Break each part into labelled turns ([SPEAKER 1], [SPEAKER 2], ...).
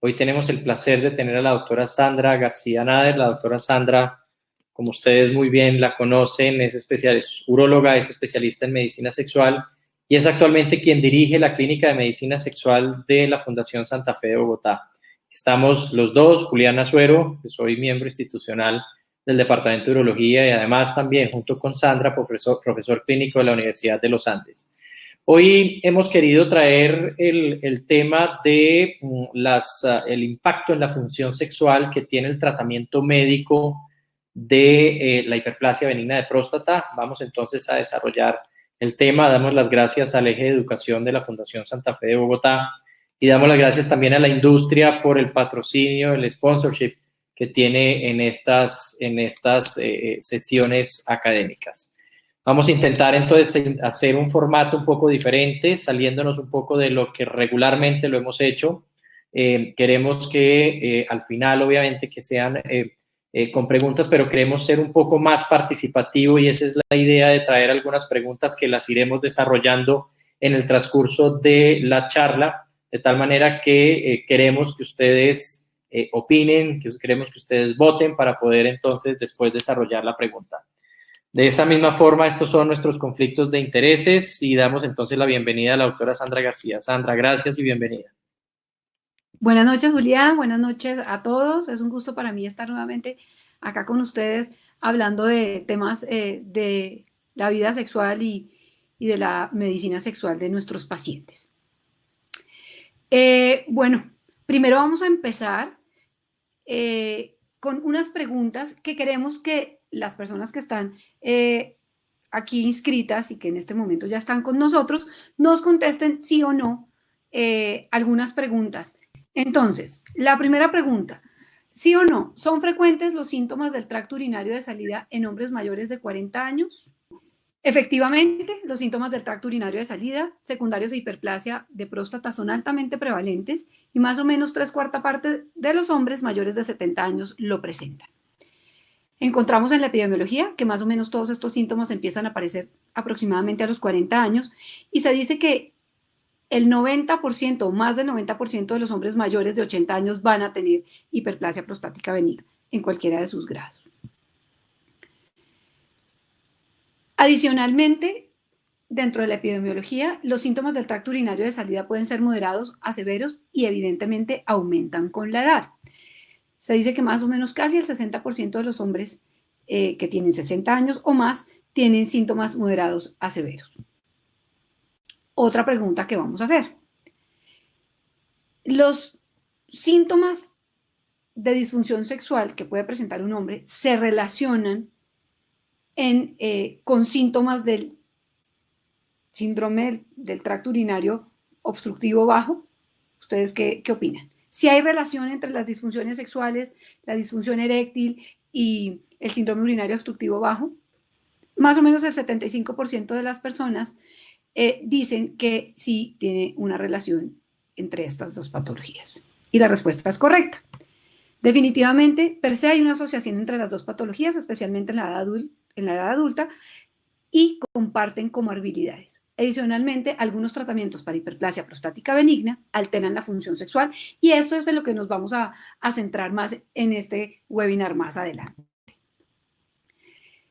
[SPEAKER 1] Hoy tenemos el placer de tener a la doctora Sandra García Nader. La doctora Sandra, como ustedes muy bien la conocen, es uróloga, es especialista en medicina sexual y es actualmente quien dirige la clínica de medicina sexual de la Fundación Santa Fe de Bogotá. Estamos los dos, Julián Azuero, que soy miembro institucional del Departamento de Urología y además también junto con Sandra, profesor clínico de la Universidad de los Andes. Hoy hemos querido traer el tema de el impacto en la función sexual que tiene el tratamiento médico de la hiperplasia benigna de próstata. Vamos entonces a desarrollar el tema. Damos las gracias al eje de educación de la Fundación Santa Fe de Bogotá y damos las gracias también a la industria por el patrocinio, el sponsorship que tiene en estas sesiones académicas. Vamos a intentar entonces hacer un formato un poco diferente, saliéndonos un poco de lo que regularmente lo hemos hecho. Queremos que al final, obviamente, que sean con preguntas, pero queremos ser un poco más participativo y esa es la idea de traer algunas preguntas que las iremos desarrollando en el transcurso de la charla, de tal manera que queremos que ustedes opinen, queremos que ustedes voten para poder entonces después desarrollar la pregunta. De esa misma forma, estos son nuestros conflictos de intereses y damos entonces la bienvenida a la doctora Sandra García. Sandra, gracias y bienvenida.
[SPEAKER 2] Buenas noches, Julián. Buenas noches a todos. Es un gusto para mí estar nuevamente acá con ustedes hablando de temas de la vida sexual y de la medicina sexual de nuestros pacientes. Bueno, primero vamos a empezar con unas preguntas que queremos que las personas que están aquí inscritas y que en este momento ya están con nosotros nos contesten sí o no algunas preguntas. Entonces, la primera pregunta, ¿sí o no? ¿Son frecuentes los síntomas del tracto urinario de salida en hombres mayores de 40 años? Efectivamente, los síntomas del tracto urinario de salida, secundarios de hiperplasia de próstata, son altamente prevalentes y más o menos 3/4 partes de los hombres mayores de 70 años lo presentan. Encontramos en la epidemiología que más o menos todos estos síntomas empiezan a aparecer aproximadamente a los 40 años y se dice que el 90% o más del 90% de los hombres mayores de 80 años van a tener hiperplasia prostática benigna en cualquiera de sus grados. Adicionalmente, dentro de la epidemiología, los síntomas del tracto urinario de salida pueden ser moderados a severos y evidentemente aumentan con la edad. Se dice que más o menos casi el 60% de los hombres que tienen 60 años o más tienen síntomas moderados a severos. Otra pregunta que vamos a hacer. Los síntomas de disfunción sexual que puede presentar un hombre se relacionan con síntomas del síndrome del tracto urinario obstructivo bajo. ¿Ustedes qué opinan? Si hay relación entre las disfunciones sexuales, la disfunción eréctil y el síndrome urinario obstructivo bajo, más o menos el 75% de las personas dicen que sí tiene una relación entre estas dos patologías. Y la respuesta es correcta. Definitivamente, per se hay una asociación entre las dos patologías, especialmente en la edad adulta, y comparten comorbilidades. Adicionalmente, algunos tratamientos para hiperplasia prostática benigna alteran la función sexual y esto es de lo que nos vamos a centrar más en este webinar más adelante.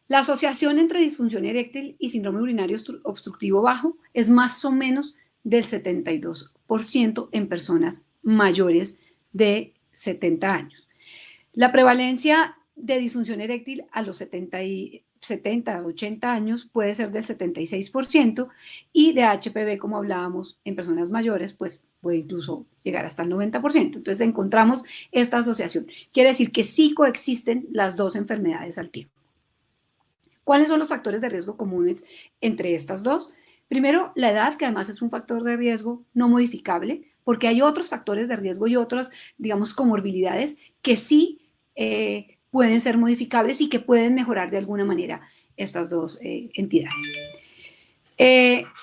[SPEAKER 2] La asociación entre disfunción eréctil y síndrome urinario obstructivo bajo es más o menos del 72% en personas mayores de 70 años. La prevalencia de disfunción eréctil a los 70, 80 años puede ser del 76% y de HPV, como hablábamos, en personas mayores, pues puede incluso llegar hasta el 90%. Entonces encontramos esta asociación. Quiere decir que sí coexisten las dos enfermedades al tiempo. ¿Cuáles son los factores de riesgo comunes entre estas dos? Primero, la edad, que además es un factor de riesgo no modificable, porque hay otros factores de riesgo y otras, digamos, comorbilidades que sí pueden ser modificables y que pueden mejorar de alguna manera estas dos entidades.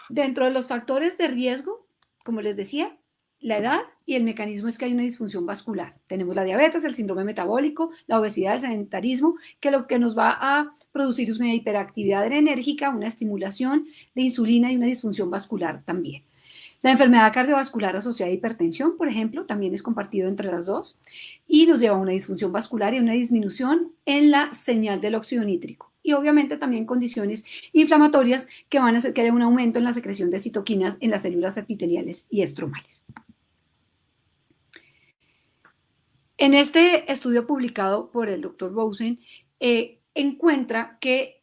[SPEAKER 2] Dentro de los factores de riesgo, como les decía, la edad y el mecanismo es que hay una disfunción vascular. Tenemos la diabetes, el síndrome metabólico, la obesidad, el sedentarismo, que lo que nos va a producir es una hiperactividad enérgica, una estimulación de insulina y una disfunción vascular también. La enfermedad cardiovascular asociada a hipertensión, por ejemplo, también es compartido entre las dos y nos lleva a una disfunción vascular y una disminución en la señal del óxido nítrico. Y obviamente también condiciones inflamatorias que van a hacer que haya un aumento en la secreción de citoquinas en las células epiteliales y estromales. En este estudio publicado por el Dr. Rosen, encuentra que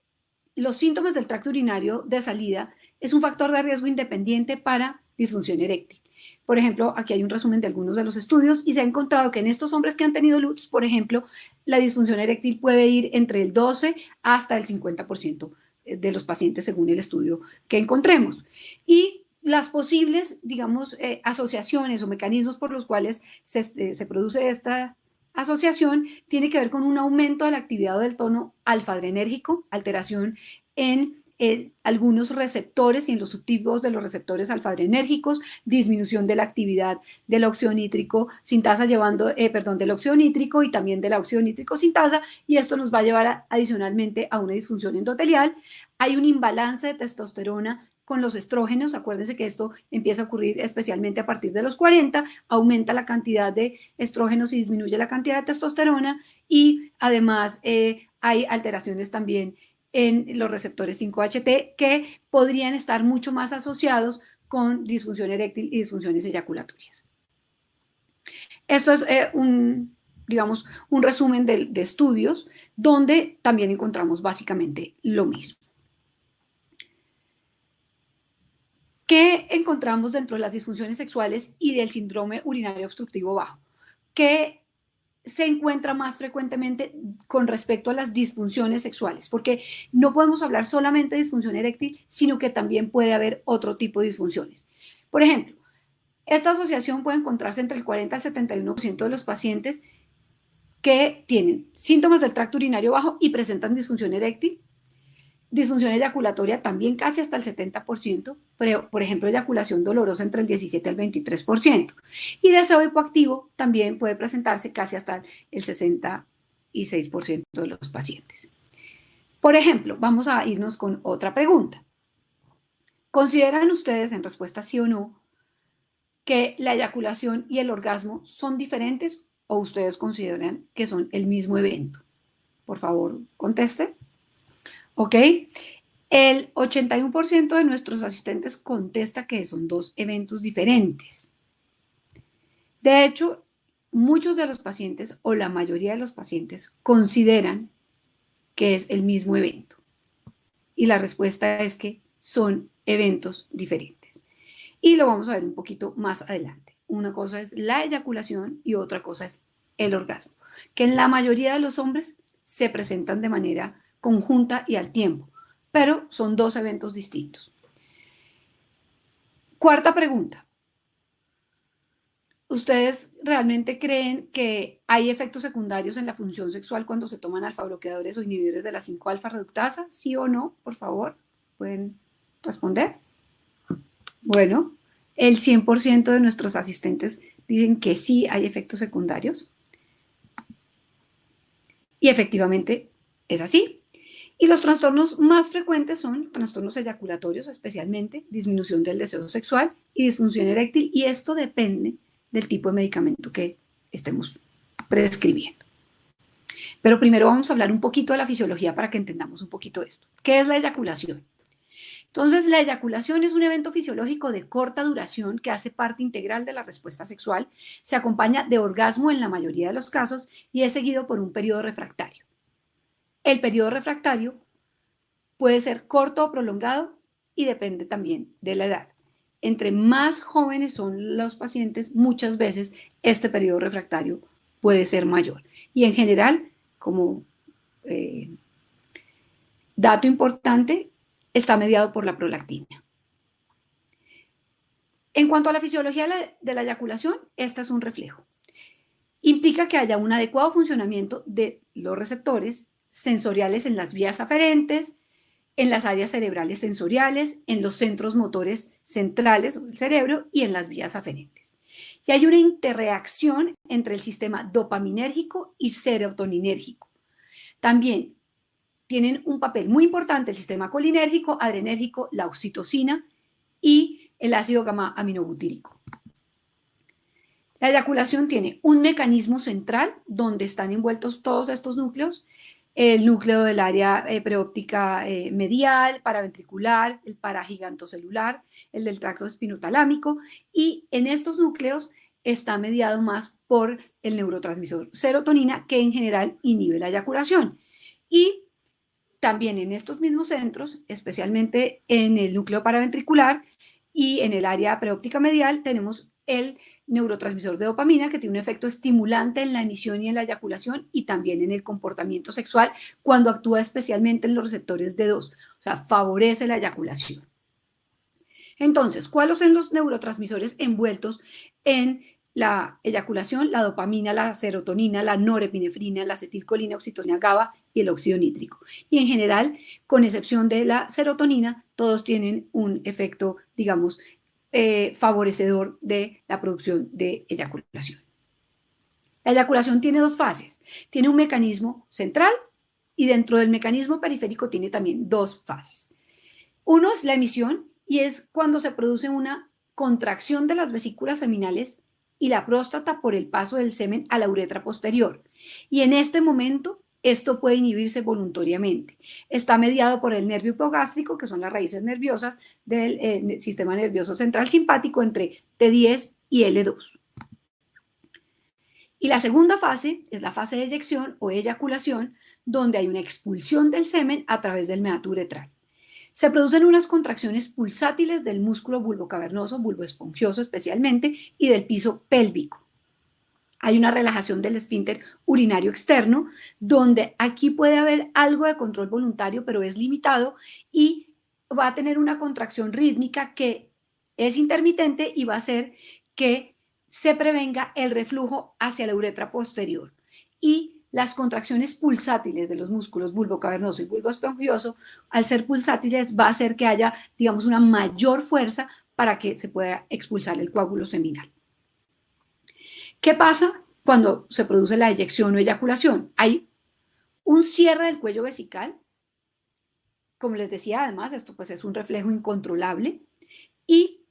[SPEAKER 2] los síntomas del tracto urinario de salida es un factor de riesgo independiente para disfunción eréctil. Por ejemplo, aquí hay un resumen de algunos de los estudios y se ha encontrado que en estos hombres que han tenido LUTS, por ejemplo, la disfunción eréctil puede ir entre el 12 hasta el 50% de los pacientes según el estudio que encontremos. Y las posibles, digamos, asociaciones o mecanismos por los cuales se produce esta asociación tiene que ver con un aumento de la actividad del tono alfa-adrenérgico, alteración en algunos receptores y en los subtipos de los receptores alfa-adrenérgicos, disminución de la actividad del óxido nítrico sintasa del óxido nítrico y también del óxido nítrico sintasa, y esto nos va a llevar adicionalmente a una disfunción endotelial. Hay un imbalance de testosterona con los estrógenos. Acuérdense que esto empieza a ocurrir especialmente a partir de los 40, aumenta la cantidad de estrógenos y disminuye la cantidad de testosterona, y además hay alteraciones también en los receptores 5-HT que podrían estar mucho más asociados con disfunción eréctil y disfunciones eyaculatorias. Esto es digamos, un resumen de estudios donde también encontramos básicamente lo mismo. ¿Qué encontramos dentro de las disfunciones sexuales y del síndrome urinario obstructivo bajo? ¿Qué se encuentra más frecuentemente con respecto a las disfunciones sexuales? Porque no podemos hablar solamente de disfunción eréctil, sino que también puede haber otro tipo de disfunciones. Por ejemplo, esta asociación puede encontrarse entre el 40 al 71% de los pacientes que tienen síntomas del tracto urinario bajo y presentan disfunción eréctil. Disfunción eyaculatoria también casi hasta el 70%, pero, por ejemplo, eyaculación dolorosa entre el 17 al 23%. Y deseo hipoactivo también puede presentarse casi hasta el 66% de los pacientes. Por ejemplo, vamos a irnos con otra pregunta. ¿Consideran ustedes, en respuesta sí o no, que la eyaculación y el orgasmo son diferentes o ustedes consideran que son el mismo evento? Por favor, conteste. ¿Ok? El 81% de nuestros asistentes contesta que son dos eventos diferentes. De hecho, muchos de los pacientes o la mayoría de los pacientes consideran que es el mismo evento. Y la respuesta es que son eventos diferentes. Y lo vamos a ver un poquito más adelante. Una cosa es la eyaculación y otra cosa es el orgasmo, que en la mayoría de los hombres se presentan de manera conjunta y al tiempo, pero son dos eventos distintos. Cuarta pregunta. ¿Ustedes realmente creen que hay efectos secundarios en la función sexual cuando se toman alfa-bloqueadores o inhibidores de la 5-alfa reductasa? ¿Sí o no? Por favor, ¿pueden responder? Bueno, el 100% de nuestros asistentes dicen que sí hay efectos secundarios. Y efectivamente es así. Y los trastornos más frecuentes son trastornos eyaculatorios, especialmente disminución del deseo sexual y disfunción eréctil, y esto depende del tipo de medicamento que estemos prescribiendo. Pero primero vamos a hablar un poquito de la fisiología para que entendamos un poquito esto. ¿Qué es la eyaculación? Entonces, la eyaculación es un evento fisiológico de corta duración que hace parte integral de la respuesta sexual, se acompaña de orgasmo en la mayoría de los casos y es seguido por un periodo refractario. El periodo refractario puede ser corto o prolongado y depende también de la edad. Entre más jóvenes son los pacientes, muchas veces este periodo refractario puede ser mayor. Y en general, como dato importante, está mediado por la prolactina. En cuanto a la fisiología de la eyaculación, esta es un reflejo. Implica que haya un adecuado funcionamiento de los receptores sensoriales en las vías aferentes, en las áreas cerebrales sensoriales, en los centros motores centrales del cerebro y en las vías aferentes. Y hay una interreacción entre el sistema dopaminérgico y serotoninérgico. También tienen un papel muy importante el sistema colinérgico, adrenérgico, la oxitocina y el ácido gamma aminobutírico. La eyaculación tiene un mecanismo central donde están envueltos todos estos núcleos, el núcleo del área preóptica medial, paraventricular, el paragigantocelular, el del tracto espinotalámico, y en estos núcleos está mediado más por el neurotransmisor serotonina, que en general inhibe la eyaculación. Y también en estos mismos centros, especialmente en el núcleo paraventricular y en el área preóptica medial, tenemos el neurotransmisor de dopamina, que tiene un efecto estimulante en la emisión y en la eyaculación, y también en el comportamiento sexual cuando actúa especialmente en los receptores D2, o sea, favorece la eyaculación. Entonces, ¿cuáles son los neurotransmisores envueltos en la eyaculación? La dopamina, la serotonina, la norepinefrina, la acetilcolina, oxitocina, GABA y el óxido nítrico. Y en general, con excepción de la serotonina, todos tienen un efecto, digamos, favorecedor de la producción de eyaculación. La eyaculación tiene dos fases. Tiene un mecanismo central y dentro del mecanismo periférico tiene también dos fases. Uno es la emisión, y es cuando se produce una contracción de las vesículas seminales y la próstata por el paso del semen a la uretra posterior. Y en este momento, esto puede inhibirse voluntariamente. Está mediado por el nervio hipogástrico, que son las raíces nerviosas del sistema nervioso central simpático, entre T10 y L2. Y la segunda fase es la fase de eyección o eyaculación, donde hay una expulsión del semen a través del meato uretral. Se producen unas contracciones pulsátiles del músculo bulbocavernoso, bulboespongioso especialmente, y del piso pélvico. Hay una relajación del esfínter urinario externo, donde aquí puede haber algo de control voluntario, pero es limitado, y va a tener una contracción rítmica que es intermitente y va a hacer que se prevenga el reflujo hacia la uretra posterior. Y las contracciones pulsátiles de los músculos bulbocavernoso y bulboespongioso, al ser pulsátiles, va a hacer que haya, digamos, una mayor fuerza para que se pueda expulsar el coágulo seminal. ¿Qué pasa cuando se produce la eyección o eyaculación? Hay un cierre del cuello vesical. Como les decía, además, esto pues es un reflejo incontrolable. Y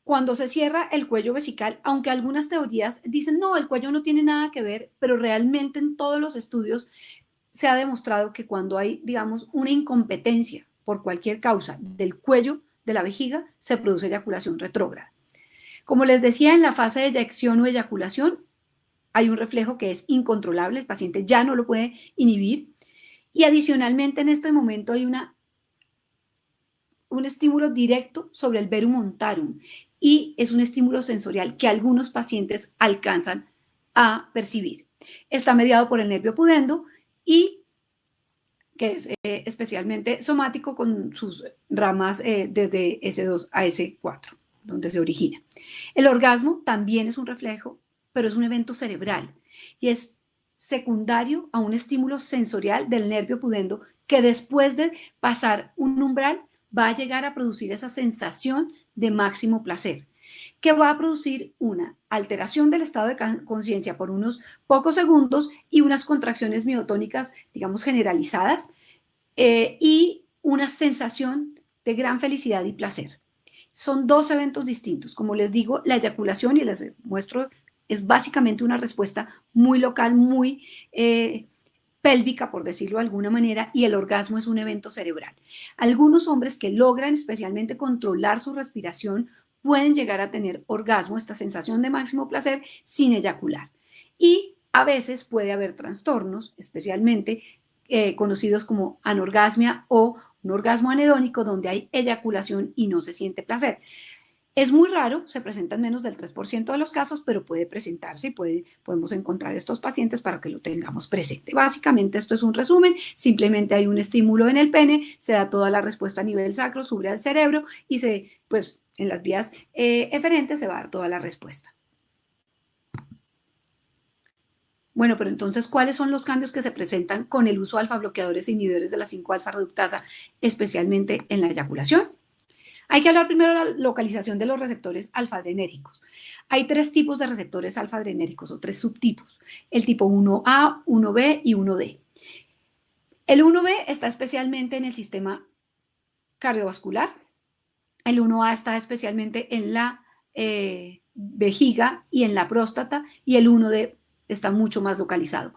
[SPEAKER 2] cuando se cierra el cuello vesical, aunque algunas teorías dicen, no, el cuello no tiene nada que ver, pero realmente en todos los estudios se ha demostrado que cuando hay, digamos, una incompetencia por cualquier causa del cuello de la vejiga, se produce eyaculación retrógrada. Como les decía, en la fase de eyección o eyaculación hay un reflejo que es incontrolable, el paciente ya no lo puede inhibir, y adicionalmente en este momento hay un estímulo directo sobre el verum montarum, y es un estímulo sensorial que algunos pacientes alcanzan a percibir. Está mediado por el nervio pudendo, y que es especialmente somático con sus ramas desde S2 a S4, donde se origina. El orgasmo también es un reflejo, pero es un evento cerebral y es secundario a un estímulo sensorial del nervio pudendo, que después de pasar un umbral va a llegar a producir esa sensación de máximo placer, que va a producir una alteración del estado de conciencia por unos pocos segundos y unas contracciones miotónicas, digamos, generalizadas, y una sensación de gran felicidad y placer. Son dos eventos distintos. Como les digo, la eyaculación, y les muestro, es básicamente una respuesta muy local, muy pélvica, por decirlo de alguna manera, y el orgasmo es un evento cerebral. Algunos hombres que logran especialmente controlar su respiración pueden llegar a tener orgasmo, esta sensación de máximo placer, sin eyacular. Y a veces puede haber trastornos, especialmente conocidos como anorgasmia o un orgasmo anhedónico, donde hay eyaculación y no se siente placer. Es muy raro, se presenta en menos del 3% de los casos, pero puede presentarse y podemos encontrar estos pacientes para que lo tengamos presente. Básicamente esto es un resumen, simplemente hay un estímulo en el pene, se da toda la respuesta a nivel sacro, sube al cerebro y pues en las vías eferentes se va a dar toda la respuesta. Bueno, pero entonces, ¿cuáles son los cambios que se presentan con el uso de alfa bloqueadores e inhibidores de la 5-alfa reductasa, especialmente en la eyaculación? Hay que hablar primero de la localización de los receptores alfa-adrenérgicos. Hay 3 tipos de receptores alfa-adrenérgicos o 3 subtipos, el tipo 1A, 1B y 1D. El 1B está especialmente en el sistema cardiovascular, El 1A está especialmente en la vejiga y en la próstata, y el 1D está mucho más localizado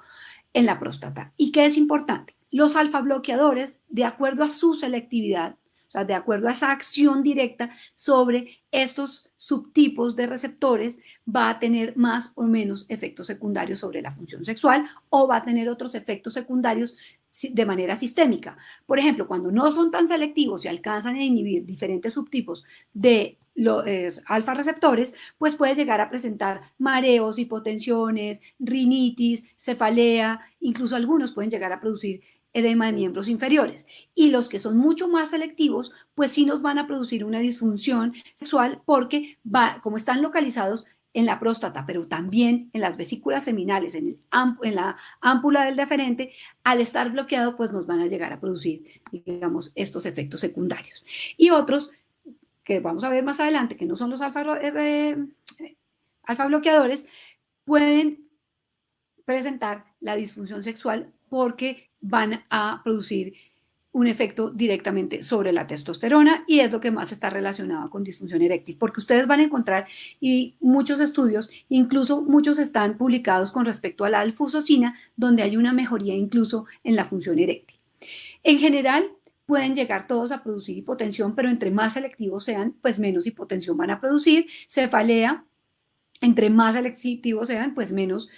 [SPEAKER 2] en la próstata. ¿Y qué es importante? Los alfa bloqueadores, de acuerdo a su selectividad, o sea, de acuerdo a esa acción directa sobre estos subtipos de receptores, va a tener más o menos efectos secundarios sobre la función sexual, o va a tener otros efectos secundarios de manera sistémica. Por ejemplo, cuando no son tan selectivos y alcanzan a inhibir diferentes subtipos de los alfa receptores, pues puede llegar a presentar mareos, hipotensiones, rinitis, cefalea, incluso algunos pueden llegar a producir edema de miembros inferiores. Y los que son mucho más selectivos, pues sí nos van a producir una disfunción sexual porque como están localizados en la próstata, pero también en las vesículas seminales, en la ámpula del deferente, al estar bloqueado, pues nos van a llegar a producir, digamos, estos efectos secundarios. Y otros que vamos a ver más adelante, que no son los alfa bloqueadores, pueden presentar la disfunción sexual porque van a producir un efecto directamente sobre la testosterona, y es lo que más está relacionado con disfunción eréctil, porque ustedes van a encontrar, y muchos estudios, incluso muchos están publicados con respecto a la alfusocina, donde hay una mejoría incluso en la función eréctil. En general, pueden llegar todos a producir hipotensión, pero entre más selectivos sean, pues menos hipotensión van a producir. Cefalea, entre más selectivos sean, pues menos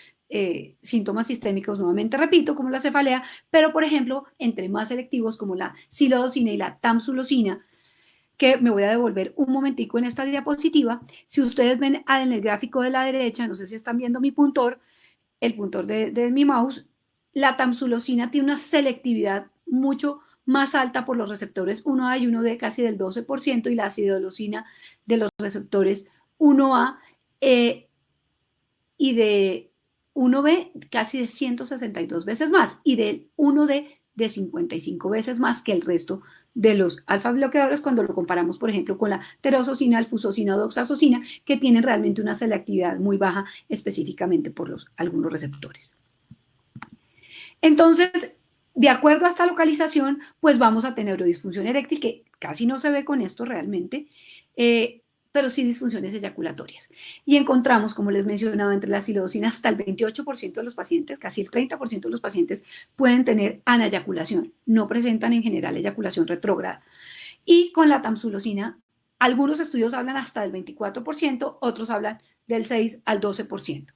[SPEAKER 2] síntomas sistémicos, nuevamente repito, como la cefalea, pero por ejemplo, entre más selectivos como la silodosina y la tamsulosina, que me voy a devolver un momentico en esta diapositiva. Si ustedes ven en el gráfico de la derecha, no sé si están viendo mi puntor, el puntor de mi mouse, la tamsulosina tiene una selectividad mucho más alta por los receptores 1A y 1D, casi del 12%, y la acidolosina de los receptores 1A y de 1B casi de 162 veces más, y del 1D de 55 veces más que el resto de los alfa bloqueadores cuando lo comparamos, por ejemplo, con la terosocina, alfusocina o doxazocina, que tienen realmente una selectividad muy baja específicamente por algunos receptores. Entonces, de acuerdo a esta localización, pues vamos a tener disfunción eréctil, que casi no se ve con esto realmente, pero sí disfunciones eyaculatorias. Y encontramos, como les mencionaba, entre la silodosina hasta el 28% de los pacientes, casi el 30% de los pacientes pueden tener anayaculación, no presentan en general eyaculación retrógrada. Y con la tamsulosina, algunos estudios hablan hasta del 24%, otros hablan del 6 al 12%.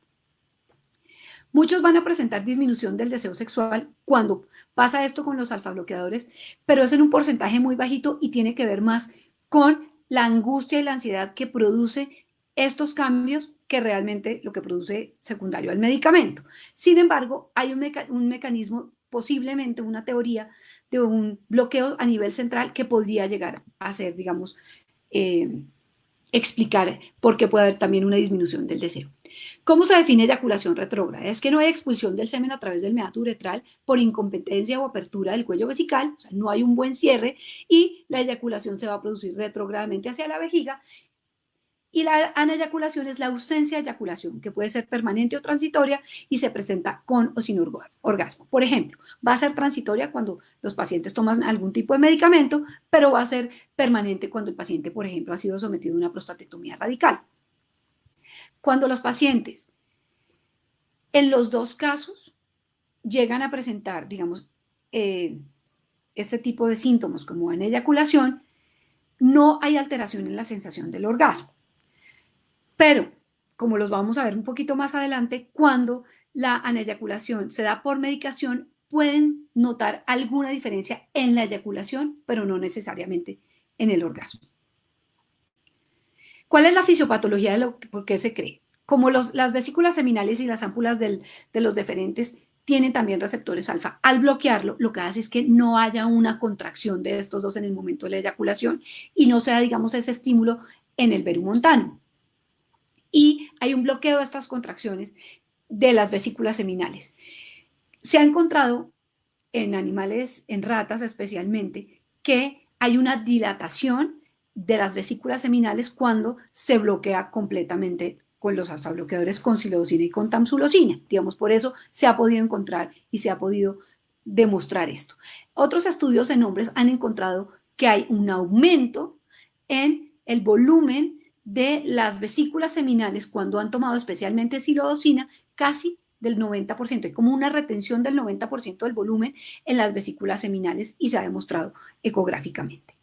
[SPEAKER 2] Muchos van a presentar disminución del deseo sexual cuando pasa esto con los alfa bloqueadores, pero es en un porcentaje muy bajito y tiene que ver más con la angustia y la ansiedad que produce estos cambios que realmente lo que produce secundario al medicamento. Sin embargo, hay un mecanismo, posiblemente una teoría de un bloqueo a nivel central que podría llegar a ser, digamos, explicar por qué puede haber también una disminución del deseo. ¿Cómo se define eyaculación retrógrada? Es que no hay expulsión del semen a través del meato uretral por incompetencia o apertura del cuello vesical, o sea, no hay un buen cierre, y la eyaculación se va a producir retrógradamente hacia la vejiga. Y la aneyaculación es la ausencia de eyaculación, que puede ser permanente o transitoria y se presenta con o sin orgasmo. Por ejemplo, va a ser transitoria cuando los pacientes toman algún tipo de medicamento, pero va a ser permanente cuando el paciente, por ejemplo, ha sido sometido a una prostatectomía radical. Cuando los pacientes, en los dos casos, llegan a presentar, digamos, este tipo de síntomas como aneyaculación, no hay alteración en la sensación del orgasmo. Pero, como los vamos a ver un poquito más adelante, cuando la aneyaculación se da por medicación, pueden notar alguna diferencia en la eyaculación, pero no necesariamente en el orgasmo. ¿Cuál es la fisiopatología de por qué se cree? Como las vesículas seminales y las ámpulas de los deferentes tienen también receptores alfa, al bloquearlo, lo que hace es que no haya una contracción de estos dos en el momento de la eyaculación y no sea, digamos, ese estímulo en el verumontano. Y hay un bloqueo de estas contracciones de las vesículas seminales. Se ha encontrado en animales, en ratas especialmente, que hay una dilatación de las vesículas seminales cuando se bloquea completamente con los alfa bloqueadores con silodosina y con tamsulosina. Digamos, por eso se ha podido encontrar y se ha podido demostrar esto. Otros estudios en hombres han encontrado que hay un aumento en el volumen de las vesículas seminales cuando han tomado especialmente silodosina, casi del 90%. Hay como una retención del 90% del volumen en las vesículas seminales y se ha demostrado ecográficamente.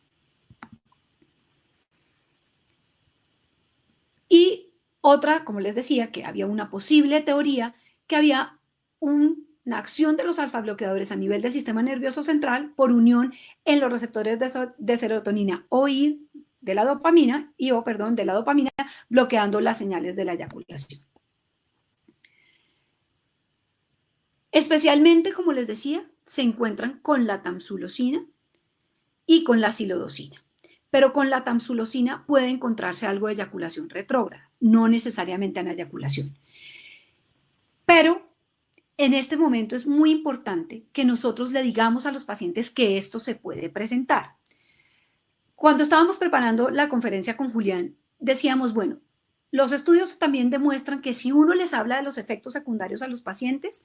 [SPEAKER 2] Y otra, como les decía, que había una posible teoría, que había una acción de los alfa-bloqueadores a nivel del sistema nervioso central por unión en los receptores de serotonina de la dopamina, de la dopamina, bloqueando las señales de la eyaculación. Especialmente, como les decía, se encuentran con la tamsulosina y con la silodosina. Pero con la tamsulosina puede encontrarse algo de eyaculación retrógrada, no necesariamente aneyaculación. Pero en este momento es muy importante que nosotros le digamos a los pacientes que esto se puede presentar. Cuando estábamos preparando la conferencia con Julián, decíamos, bueno, los estudios también demuestran que si uno les habla de los efectos secundarios a los pacientes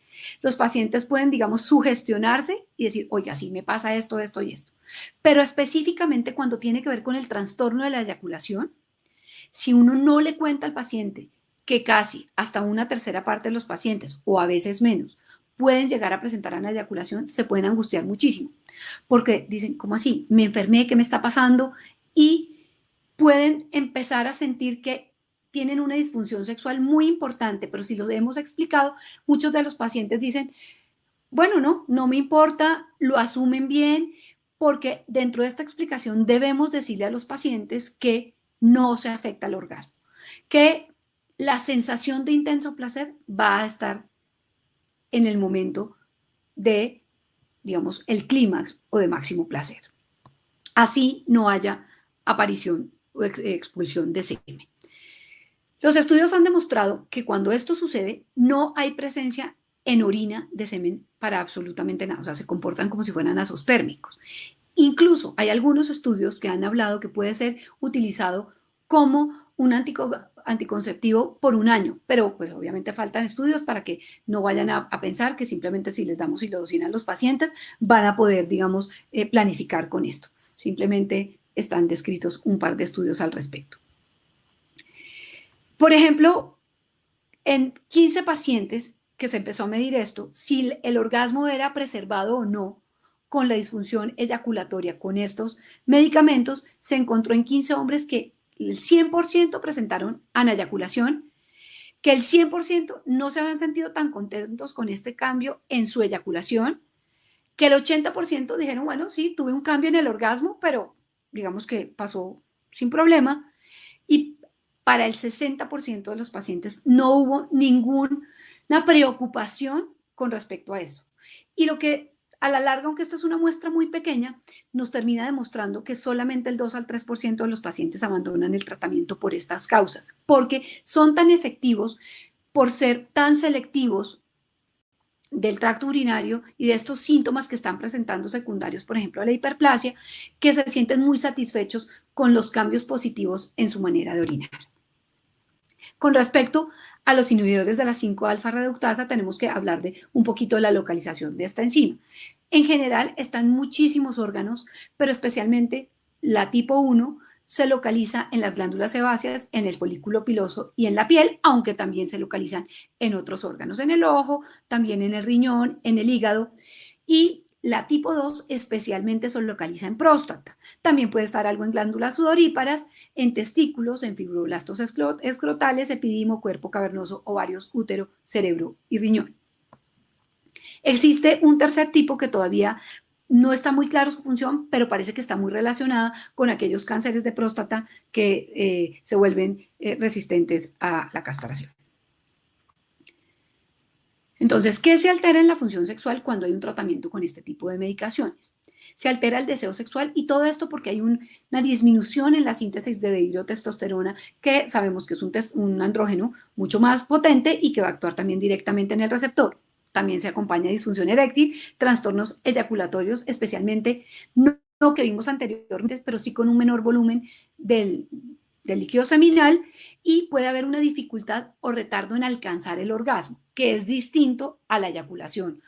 [SPEAKER 2] pueden, digamos, sugestionarse y decir, oiga, sí me pasa esto, esto y esto. Pero específicamente cuando tiene que ver con el trastorno de la eyaculación, si uno no le cuenta al paciente que casi hasta una tercera parte de los pacientes, o a veces menos, pueden llegar a presentar una eyaculación, se pueden angustiar muchísimo. Porque dicen, ¿cómo así? Me enfermé, ¿qué me está pasando? Y pueden empezar a sentir que tienen una disfunción sexual muy importante, pero si lo hemos explicado, muchos de los pacientes dicen, bueno, no me importa, lo asumen bien, porque dentro de esta explicación debemos decirle a los pacientes que no se afecta el orgasmo, que la sensación de intenso placer va a estar en el momento de, digamos, el clímax o de máximo placer. Así no haya aparición o expulsión de semen. Los estudios han demostrado que cuando esto sucede, no hay presencia en orina de semen para absolutamente nada, o sea, se comportan como si fueran azospérmicos. Incluso hay algunos estudios que han hablado que puede ser utilizado como un anticonceptivo por un año, pero pues obviamente faltan estudios para que no vayan a pensar que simplemente si les damos silodosina a los pacientes van a poder, digamos, planificar con esto. Simplemente están descritos un par de estudios al respecto. Por ejemplo, en 15 pacientes que se empezó a medir esto, si el orgasmo era preservado o no con la disfunción eyaculatoria con estos medicamentos, se encontró en 15 hombres que el 100% presentaron aneyaculación, que el 100% no se habían sentido tan contentos con este cambio en su eyaculación, que el 80% dijeron, bueno, sí, tuve un cambio en el orgasmo, pero digamos que pasó sin problema, y para el 60% de los pacientes no hubo ninguna preocupación con respecto a eso. Y lo que a la larga, aunque esta es una muestra muy pequeña, nos termina demostrando que solamente el 2 al 3% de los pacientes abandonan el tratamiento por estas causas, porque son tan efectivos por ser tan selectivos del tracto urinario y de estos síntomas que están presentando secundarios, por ejemplo, a la hiperplasia, que se sienten muy satisfechos con los cambios positivos en su manera de orinar. Con respecto a los inhibidores de la 5-alfa reductasa, tenemos que hablar de un poquito de la localización de esta enzima. En general, está en muchísimos órganos, pero especialmente la tipo 1 se localiza en las glándulas sebáceas, en el folículo piloso y en la piel, aunque también se localizan en otros órganos, en el ojo, también en el riñón, en el hígado. Y la tipo 2 especialmente se localiza en próstata. También puede estar algo en glándulas sudoríparas, en testículos, en fibroblastos escrotales, epidimo, cuerpo cavernoso, ovarios, útero, cerebro y riñón. Existe un tercer tipo que todavía no está muy claro su función, pero parece que está muy relacionada con aquellos cánceres de próstata que se vuelven resistentes a la castración. Entonces, ¿qué se altera en la función sexual cuando hay un tratamiento con este tipo de medicaciones? Se altera el deseo sexual y todo esto porque hay una disminución en la síntesis de dihidrotestosterona, que sabemos que es un andrógeno mucho más potente y que va a actuar también directamente en el receptor. También se acompaña de disfunción eréctil, trastornos eyaculatorios, especialmente no que vimos anteriormente, pero sí con un menor volumen del líquido seminal, y puede haber una dificultad o retardo en alcanzar el orgasmo, que es distinto a la eyaculación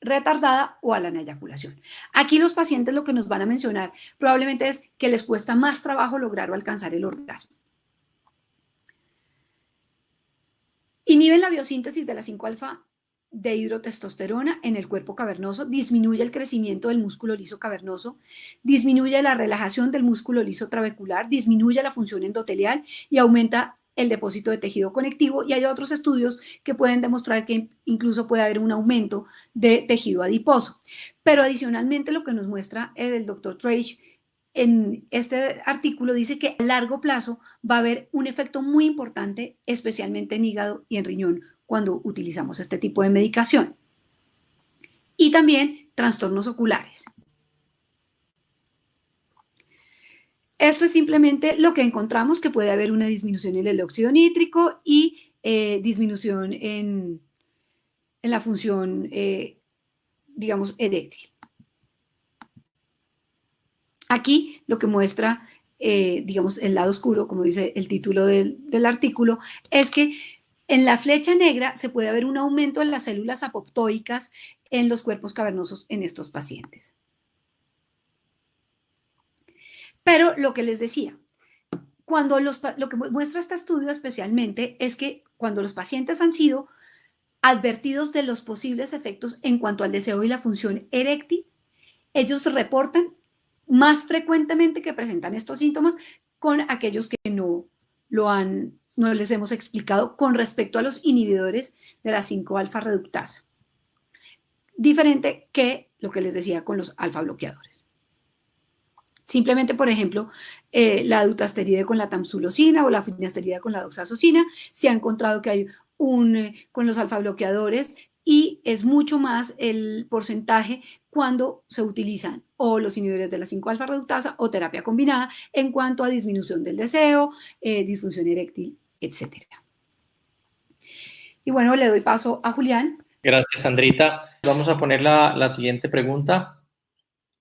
[SPEAKER 2] retardada o a la eyaculación. Aquí los pacientes lo que nos van a mencionar probablemente es que les cuesta más trabajo lograr o alcanzar el orgasmo. Inhiben la biosíntesis de la 5-alfa de hidrotestosterona en el cuerpo cavernoso, disminuye el crecimiento del músculo liso cavernoso, disminuye la relajación del músculo liso trabecular, disminuye la función endotelial y aumenta el depósito de tejido conectivo, y hay otros estudios que pueden demostrar que incluso puede haber un aumento de tejido adiposo. Pero adicionalmente lo que nos muestra el doctor Trage en este artículo dice que a largo plazo va a haber un efecto muy importante, especialmente en hígado y en riñón, cuando utilizamos este tipo de medicación. Y también trastornos oculares. Esto es simplemente lo que encontramos, que puede haber una disminución en el óxido nítrico y disminución en la función, digamos, eréctil. Aquí lo que muestra, digamos, el lado oscuro, como dice el título del artículo, es que en la flecha negra se puede ver un aumento en las células apoptóicas en los cuerpos cavernosos en estos pacientes. Pero lo que les decía, lo que muestra este estudio especialmente es que cuando los pacientes han sido advertidos de los posibles efectos en cuanto al deseo y la función eréctil, ellos reportan más frecuentemente que presentan estos síntomas con aquellos que no les hemos explicado con respecto a los inhibidores de la 5-alfa reductasa. Diferente que lo que les decía con los alfa bloqueadores. Simplemente, por ejemplo, la dutasteride con la tamsulosina o la finasterida con la doxazosina, se ha encontrado que hay con los alfa bloqueadores, y es mucho más el porcentaje cuando se utilizan o los inhibidores de la 5-alfa reductasa o terapia combinada en cuanto a disminución del deseo, disfunción eréctil, etc. Y bueno, le doy paso a Julián.
[SPEAKER 1] Gracias, Sandrita. Vamos a poner la siguiente pregunta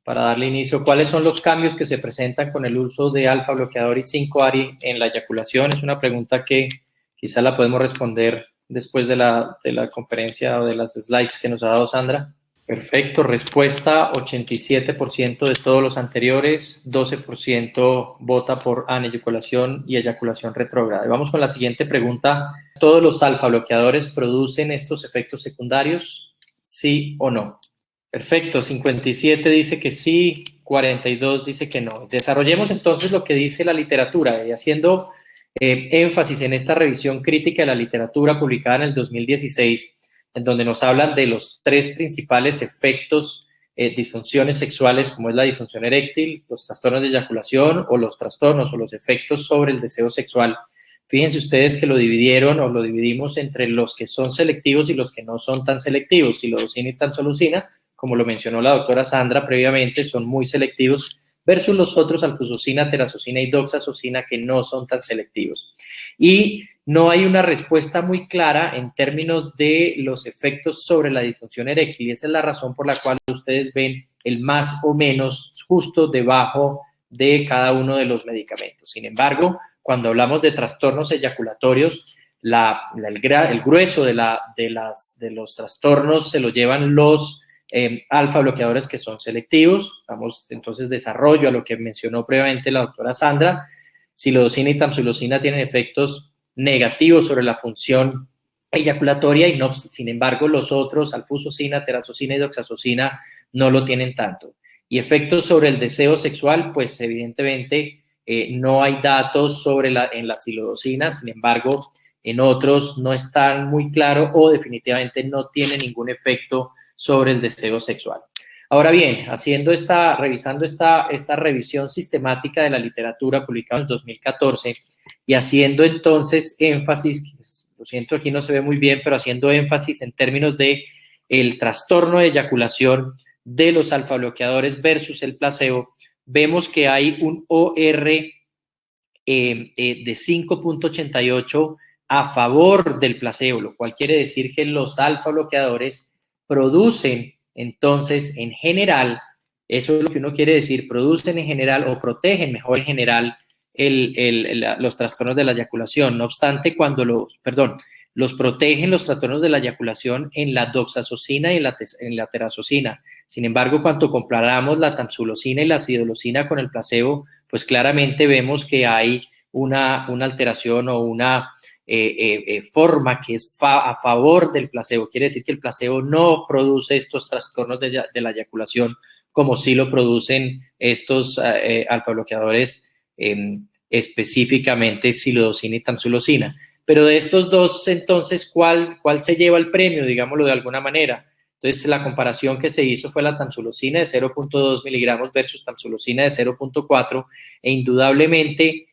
[SPEAKER 1] para darle inicio. ¿Cuáles son los cambios que se presentan con el uso de alfa bloqueador y 5-ARI en la eyaculación? Es una pregunta que quizá la podemos responder después de la conferencia o de las slides que nos ha dado Sandra. Perfecto, respuesta 87% de todos los anteriores, 12% vota por aneyaculación y eyaculación retrógrada. Vamos con la siguiente pregunta. ¿Todos los alfa bloqueadores producen estos efectos secundarios? ¿Sí o no? Perfecto, 57 dice que sí, 42 dice que no. Desarrollemos entonces lo que dice la literatura, y haciendo énfasis en esta revisión crítica de la literatura publicada en el 2016, en donde nos hablan de los 3 principales efectos, disfunciones sexuales, como es la disfunción eréctil, los trastornos de eyaculación o los trastornos o los efectos sobre el deseo sexual. Fíjense ustedes que lo dividieron o lo dividimos entre los que son selectivos y los que no son tan selectivos. Silodocina y tamsulusina, como lo mencionó la doctora Sandra previamente, son muy selectivos, versus los otros, alfusocina, terazocina y doxazocina, que no son tan selectivos. Y no hay una respuesta muy clara en términos de los efectos sobre la disfunción eréctil, y esa es la razón por la cual ustedes ven el más o menos justo debajo de cada uno de los medicamentos. Sin embargo, cuando hablamos de trastornos eyaculatorios, el grueso de los trastornos se lo llevan los alfa bloqueadores, que son selectivos. Vamos entonces desarrollo a lo que mencionó previamente la doctora Sandra. Silodocina y tamsulosina tienen efectos negativos sobre la función eyaculatoria, y no, sin embargo, los otros, alfusocina, terazocina y doxazocina, no lo tienen tanto. Y efectos sobre el deseo sexual, pues evidentemente no hay datos en la silodocina, sin embargo, en otros no están muy claros o definitivamente no tienen ningún efecto sobre el deseo sexual. Ahora bien, revisando esta revisión sistemática de la literatura publicada en el 2014 y haciendo entonces énfasis, lo siento, aquí no se ve muy bien, pero haciendo énfasis en términos de el trastorno de eyaculación de los alfa bloqueadores versus el placebo, vemos que hay un OR de 5.88 a favor del placebo, lo cual quiere decir que los alfa bloqueadores producen entonces en general, eso es lo que uno quiere decir, producen en general o protegen mejor en general los trastornos de la eyaculación. No obstante, los protegen los trastornos de la eyaculación en la doxazosina y en la terazosina. Sin embargo, cuando comparamos la tamsulosina y la acidolosina con el placebo, pues claramente vemos que hay una alteración o una forma que es a favor del placebo. Quiere decir que el placebo no produce estos trastornos de la eyaculación como sí lo producen estos alfa bloqueadores, específicamente silodosina y tamsulosina. Pero de estos dos, entonces, ¿cuál se lleva el premio? Digámoslo de alguna manera. Entonces, la comparación que se hizo fue la tamsulosina de 0.2 miligramos versus tamsulosina de 0.4, e indudablemente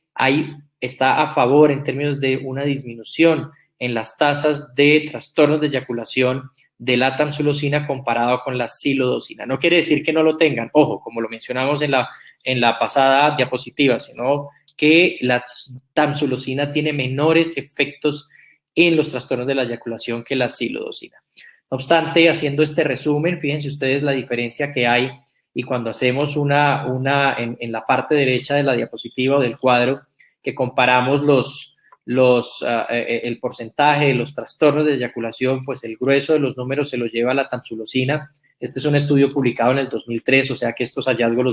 [SPEAKER 1] está a favor en términos de una disminución en las tasas de trastornos de eyaculación de la tamsulosina comparado con la silodosina. No quiere decir que no lo tengan, ojo, como lo mencionamos en la pasada diapositiva, sino que la tamsulosina tiene menores efectos en los trastornos de la eyaculación que la silodosina. No obstante, haciendo este resumen, fíjense ustedes la diferencia que hay, y cuando hacemos en la parte derecha de la diapositiva o del cuadro, que comparamos el porcentaje de los trastornos de eyaculación, pues el grueso de los números se los lleva la tamsulosina. Este es un estudio publicado en el 2003, o sea que estos hallazgos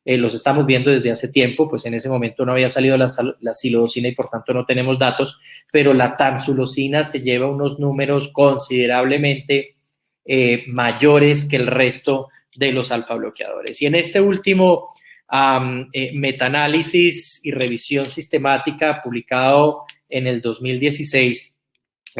[SPEAKER 1] los estamos viendo desde hace tiempo, pues en ese momento no había salido la silodosina y por tanto no tenemos datos, pero la tamsulosina se lleva unos números considerablemente mayores que el resto de los alfa bloqueadores. Y en este último metaanálisis y revisión sistemática publicado en el 2016,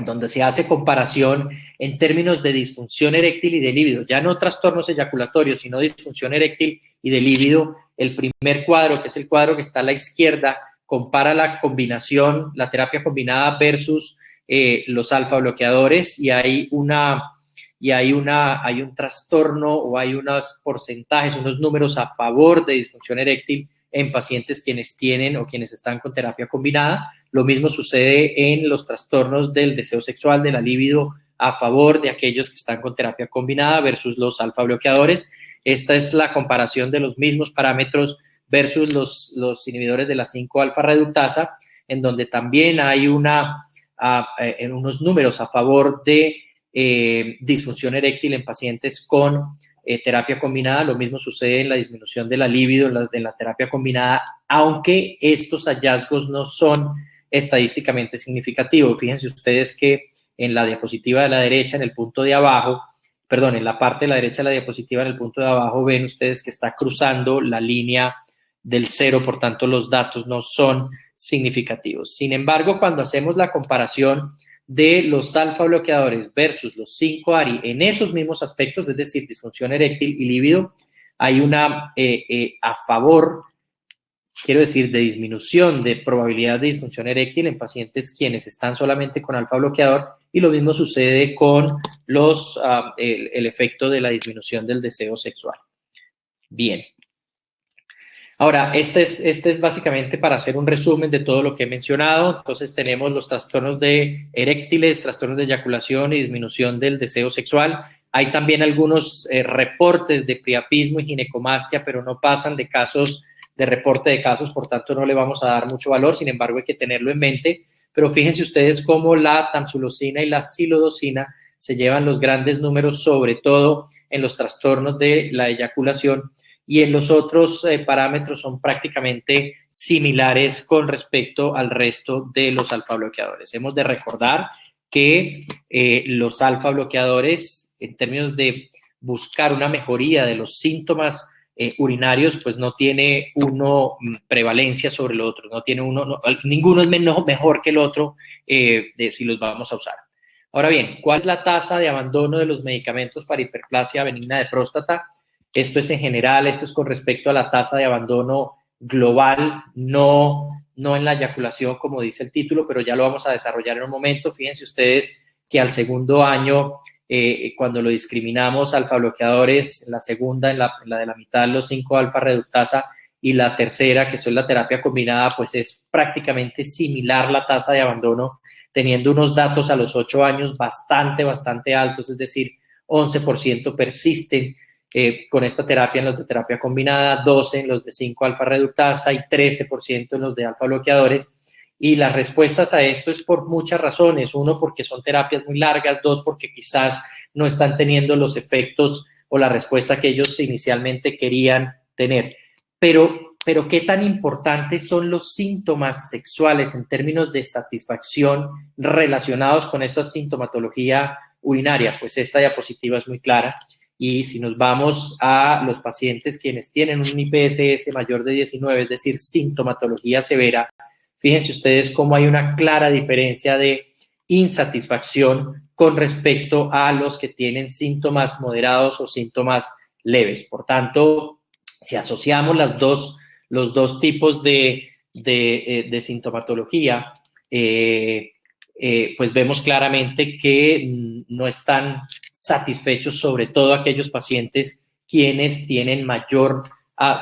[SPEAKER 1] donde se hace comparación en términos de disfunción eréctil y de líbido, ya no trastornos eyaculatorios, sino disfunción eréctil y de líbido. El primer cuadro, que es el cuadro que está a la izquierda, compara la combinación, la terapia combinada versus los alfa bloqueadores, y hay un trastorno o hay unos porcentajes, unos números a favor de disfunción eréctil en pacientes quienes tienen o quienes están con terapia combinada. Lo mismo sucede en los trastornos del deseo sexual, de la libido, a favor de aquellos que están con terapia combinada versus los alfa bloqueadores. Esta es la comparación de los mismos parámetros versus los inhibidores de la 5-alfa reductasa, en donde también hay unos números a favor de disfunción eréctil en pacientes con terapia combinada. Lo mismo sucede en la disminución de la libido en la terapia combinada, aunque estos hallazgos no son estadísticamente significativos. Fíjense ustedes que en la diapositiva de la derecha, en la parte de la derecha de la diapositiva, en el punto de abajo, ven ustedes que está cruzando la línea del 0, por tanto los datos no son significativos. Sin embargo, cuando hacemos la comparación de los alfa bloqueadores versus los 5-ARI en esos mismos aspectos, es decir, disfunción eréctil y líbido, hay una a favor, quiero decir, de disminución de probabilidad de disfunción eréctil en pacientes quienes están solamente con alfa bloqueador, y lo mismo sucede con el efecto de la disminución del deseo sexual. Bien. Ahora, este es básicamente para hacer un resumen de todo lo que he mencionado. Entonces, tenemos los trastornos de eréctiles, trastornos de eyaculación y disminución del deseo sexual. Hay también algunos reportes de priapismo y ginecomastia, pero no pasan de reporte de casos, por tanto, no le vamos a dar mucho valor. Sin embargo, hay que tenerlo en mente. Pero fíjense ustedes cómo la tamsulosina y la silodosina se llevan los grandes números, sobre todo en los trastornos de la eyaculación, y en los otros parámetros son prácticamente similares con respecto al resto de los alfa bloqueadores. Hemos de recordar que los alfa bloqueadores, en términos de buscar una mejoría de los síntomas urinarios, pues no tiene uno prevalencia sobre el otro, ninguno es mejor que el otro si los vamos a usar. Ahora bien, ¿cuál es la tasa de abandono de los medicamentos para hiperplasia benigna de próstata? Esto es en general, esto es con respecto a la tasa de abandono global, no en la eyaculación, como dice el título, pero ya lo vamos a desarrollar en un momento. Fíjense ustedes que al segundo año, cuando lo discriminamos alfa bloqueadores, en la segunda, en la de la mitad, los 5-alfa reductasa, y la tercera, que son la terapia combinada, pues es prácticamente similar la tasa de abandono, teniendo unos datos a los 8 años bastante altos, es decir, 11% persisten con esta terapia en los de terapia combinada, 12% en los de 5-alfa reductasa y 13% en los de alfa bloqueadores. Y las respuestas a esto es por muchas razones. Uno, porque son terapias muy largas. Dos, porque quizás no están teniendo los efectos o la respuesta que ellos inicialmente querían tener. Pero ¿qué tan importantes son los síntomas sexuales en términos de satisfacción relacionados con esa sintomatología urinaria? Pues esta diapositiva es muy clara. Y si nos vamos a los pacientes quienes tienen un IPSS mayor de 19, es decir, sintomatología severa, fíjense ustedes cómo hay una clara diferencia de insatisfacción con respecto a los que tienen síntomas moderados o síntomas leves. Por tanto, si asociamos los dos tipos de sintomatología, pues vemos claramente que no están satisfechos, sobre todo aquellos pacientes quienes tienen mayor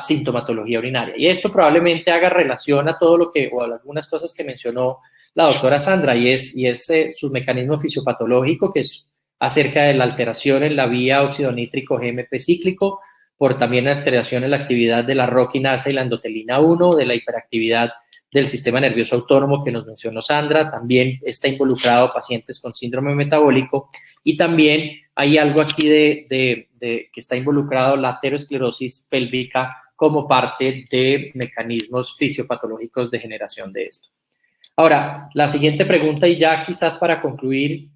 [SPEAKER 1] sintomatología urinaria. Y esto probablemente haga relación a todo lo que, o a algunas cosas que mencionó la doctora Sandra, y es su mecanismo fisiopatológico, que es acerca de la alteración en la vía óxido nítrico GMP cíclico, por también alteración en la actividad de la roquinasa y la endotelina 1, de la hiperactividad del sistema nervioso autónomo que nos mencionó Sandra. También está involucrado pacientes con síndrome metabólico, y también hay algo aquí que está involucrado la aterosclerosis pélvica como parte de mecanismos fisiopatológicos de generación de esto. Ahora, la siguiente pregunta, y ya quizás para concluir,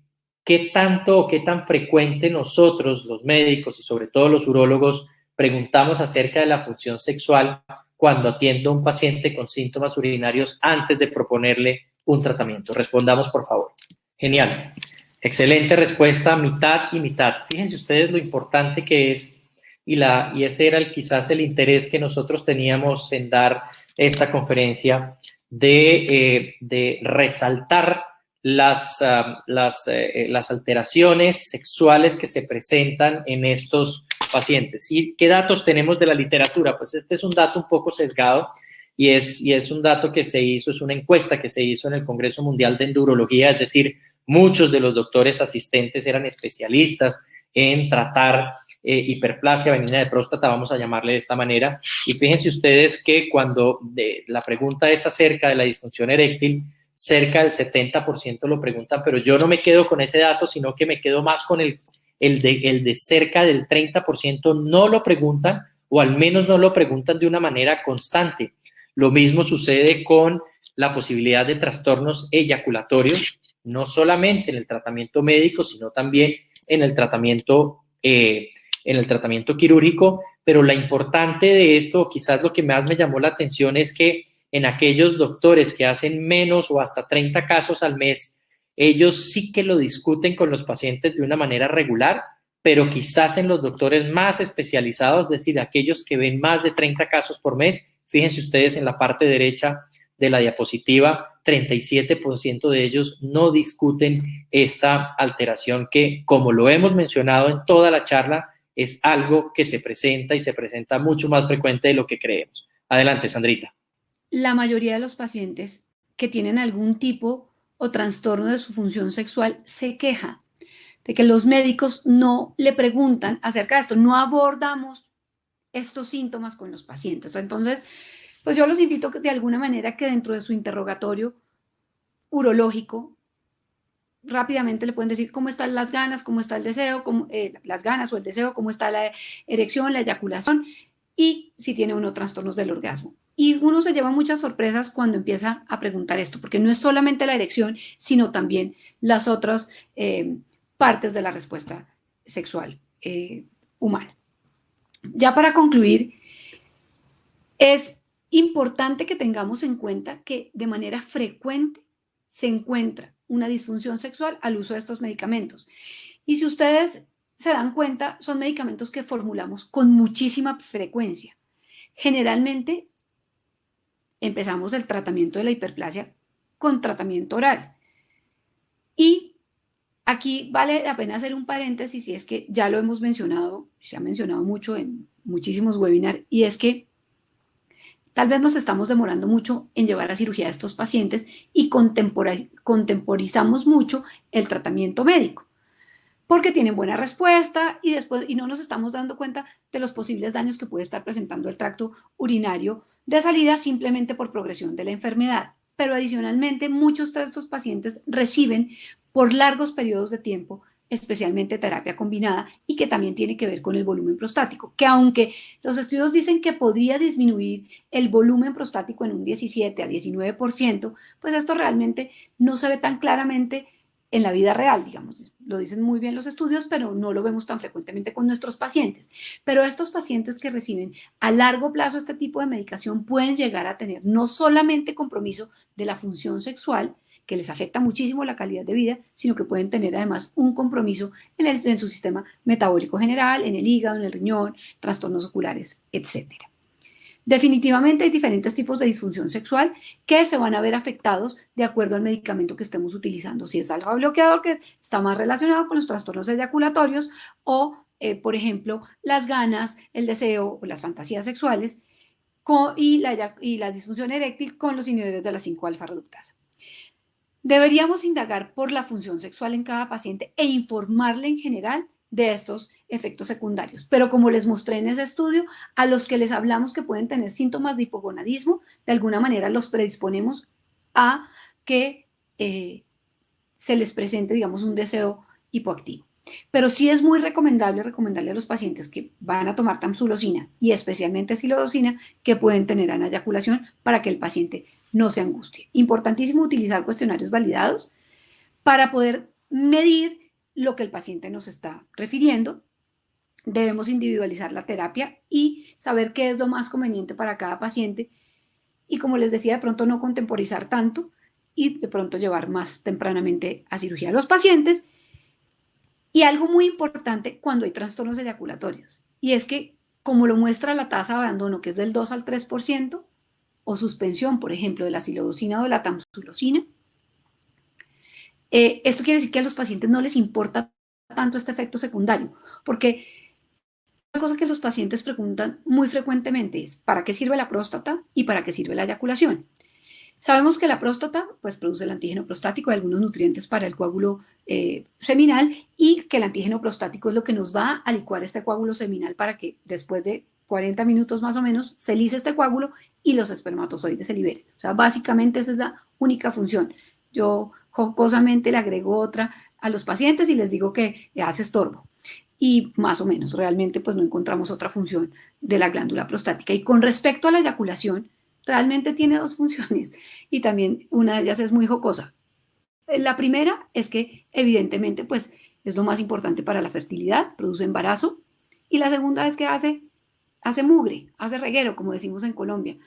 [SPEAKER 1] ¿qué tanto o qué tan frecuente nosotros, los médicos y sobre todo los urólogos, preguntamos acerca de la función sexual cuando atiendo a un paciente con síntomas urinarios antes de proponerle un tratamiento? Respondamos, por favor. Genial. Excelente respuesta, mitad y mitad. Fíjense ustedes lo importante que es, y ese era quizás el interés que nosotros teníamos en dar esta conferencia, de resaltar las alteraciones sexuales que se presentan en estos pacientes. ¿Y qué datos tenemos de la literatura? Pues este es un dato un poco sesgado, y es un dato que se hizo, es una encuesta que se hizo en el Congreso Mundial de Endurología, es decir, muchos de los doctores asistentes eran especialistas en tratar hiperplasia benigna de próstata, vamos a llamarle de esta manera. Y fíjense ustedes que cuando la pregunta es acerca de la disfunción eréctil, cerca del 70% lo preguntan, pero yo no me quedo con ese dato, sino que me quedo más con el de cerca del 30% no lo preguntan, o al menos no lo preguntan de una manera constante. Lo mismo sucede con la posibilidad de trastornos eyaculatorios, no solamente en el tratamiento médico, sino también en el tratamiento quirúrgico. Pero lo importante de esto, quizás lo que más me llamó la atención, es que en aquellos doctores que hacen menos o hasta 30 casos al mes, ellos sí que lo discuten con los pacientes de una manera regular, pero quizás en los doctores más especializados, es decir, aquellos que ven más de 30 casos por mes, fíjense ustedes en la parte derecha de la diapositiva, 37% de ellos no discuten esta alteración que, como lo hemos mencionado en toda la charla, es algo que se presenta, y se presenta mucho más frecuente de lo que creemos. Adelante, Sandrita.
[SPEAKER 2] La mayoría de los pacientes que tienen algún tipo o trastorno de su función sexual se queja de que los médicos no le preguntan acerca de esto, no abordamos estos síntomas con los pacientes. Entonces, pues yo los invito de alguna manera que dentro de su interrogatorio urológico rápidamente le pueden decir cómo están las ganas, cómo está el deseo, las ganas o el deseo, cómo está la erección, la eyaculación, y si tiene uno trastornos del orgasmo. Y uno se lleva muchas sorpresas cuando empieza a preguntar esto, porque no es solamente la erección, sino también las otras partes de la respuesta sexual humana. Ya para concluir, es importante que tengamos en cuenta que de manera frecuente se encuentra una disfunción sexual al uso de estos medicamentos. Y si ustedes se dan cuenta, son medicamentos que formulamos con muchísima frecuencia. Generalmente empezamos el tratamiento de la hiperplasia con tratamiento oral. Y aquí vale la pena hacer un paréntesis, y es que ya lo hemos mencionado, se ha mencionado mucho en muchísimos webinars, y es que tal vez nos estamos demorando mucho en llevar a cirugía a estos pacientes y contemporizamos mucho el tratamiento médico, porque tienen buena respuesta y no nos estamos dando cuenta de los posibles daños que puede estar presentando el tracto urinario de salida simplemente por progresión de la enfermedad. pero adicionalmente muchos de estos pacientes reciben por largos periodos de tiempo, especialmente terapia combinada, y que también tiene que ver con el volumen prostático, que aunque los estudios dicen que podría disminuir el volumen prostático en un 17 a 19%, pues esto realmente no se ve tan claramente en la vida real, digamos. Lo dicen muy bien los estudios, pero no lo vemos tan frecuentemente con nuestros pacientes. Pero estos pacientes que reciben a largo plazo este tipo de medicación pueden llegar a tener no solamente compromiso de la función sexual, que les afecta muchísimo la calidad de vida, sino que pueden tener además un compromiso en su sistema metabólico general, en el hígado, en el riñón, trastornos oculares, etcétera. Definitivamente hay diferentes tipos de disfunción sexual que se van a ver afectados de acuerdo al medicamento que estemos utilizando. Si es alfa bloqueador, que está más relacionado con los trastornos eyaculatorios, o, por ejemplo, las ganas, el deseo o las fantasías sexuales, y la disfunción eréctil con los inhibidores de la 5-alfa reductasa. Deberíamos indagar por la función sexual en cada paciente e informarle en general de estos efectos secundarios. Pero como les mostré en ese estudio, a los que les hablamos que pueden tener síntomas de hipogonadismo, de alguna manera los predisponemos a que se les presente, digamos, un deseo hipoactivo. Pero sí es muy recomendarle a los pacientes que van a tomar tamsulosina y especialmente silodosina que pueden tener anayaculación para que el paciente no se angustie. Importantísimo utilizar cuestionarios validados para poder medir lo que el paciente nos está refiriendo. Debemos individualizar la terapia y saber qué es lo más conveniente para cada paciente. Y como les decía, de pronto no contemporizar tanto y de pronto llevar más tempranamente a cirugía a los pacientes. Y algo muy importante cuando hay trastornos eyaculatorios, y es que, como lo muestra la tasa de abandono, que es del 2 al 3%, o suspensión, por ejemplo, de la silodosina o de la tamsulosina, esto quiere decir que a los pacientes no les importa tanto este efecto secundario, porque una cosa que los pacientes preguntan muy frecuentemente es: ¿para qué sirve la próstata y para qué sirve la eyaculación? Sabemos que la próstata pues, produce el antígeno prostático y algunos nutrientes para el coágulo seminal, y que el antígeno prostático es lo que nos va a licuar este coágulo seminal para que después de 40 minutos más o menos se lise este coágulo y los espermatozoides se liberen. O sea, básicamente esa es la única función. Yo jocosamente le agrego otra a los pacientes y les digo que hace estorbo. Y más o menos, realmente pues no encontramos otra función de la glándula prostática. Y con respecto a la eyaculación, realmente tiene dos funciones y también una de ellas es muy jocosa. La primera es que evidentemente pues es lo más importante para la fertilidad, produce embarazo, y la segunda es que hace mugre, hace reguero, como decimos en Colombia.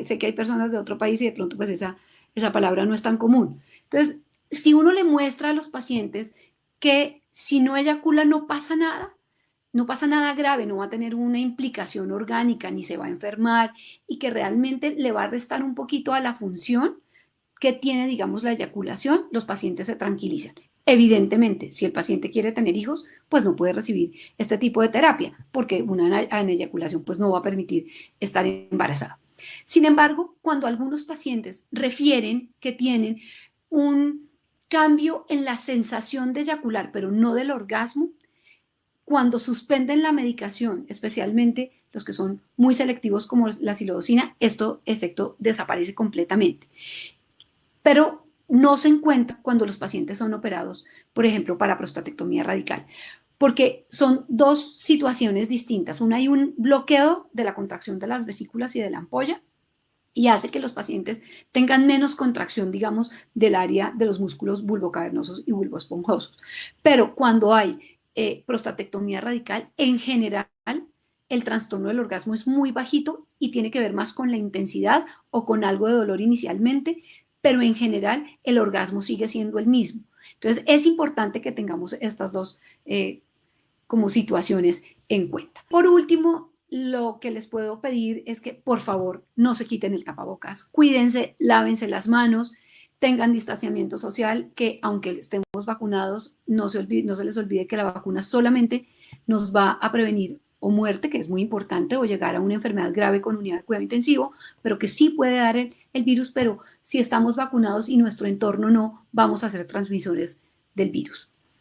[SPEAKER 2] Sé que hay personas de otro país y de pronto pues esa palabra no es tan común. Entonces, si uno le muestra a los pacientes que si no eyacula no pasa nada grave, no va a tener una implicación orgánica, ni se va a enfermar, y que realmente le va a restar un poquito a la función que tiene, digamos, la eyaculación, los pacientes se tranquilizan. Evidentemente, si el paciente quiere tener hijos, pues no puede recibir este tipo de terapia, porque una aneyaculación pues no va a permitir estar embarazada. Sin embargo, cuando algunos pacientes refieren que tienen un cambio en la sensación de eyacular, pero no del orgasmo, cuando suspenden la medicación, especialmente los que son muy selectivos como la silodosina, este efecto desaparece completamente. Pero no se encuentra cuando los pacientes son operados, por ejemplo, para prostatectomía radical, porque son dos situaciones distintas. Una, hay un bloqueo de la contracción de las vesículas y de la ampolla, y hace que los pacientes tengan menos contracción, digamos, del área de los músculos bulbocavernosos y bulboesponjosos. Pero cuando hay prostatectomía radical, en general, el trastorno del orgasmo es muy bajito y tiene que ver más con la intensidad o con algo de dolor inicialmente, pero en general el orgasmo sigue siendo el mismo. Entonces, es importante que tengamos estas dos como situaciones en cuenta. Por último, lo que les puedo pedir es que por favor no se quiten el tapabocas, cuídense, lávense las manos, tengan distanciamiento social, que aunque estemos vacunados, no se les olvide que la vacuna solamente nos va a prevenir o muerte, que es muy importante, o llegar a una enfermedad grave con unidad de cuidado intensivo, pero que sí puede dar el virus, pero si estamos vacunados y nuestro entorno no, vamos a ser transmisores del virus.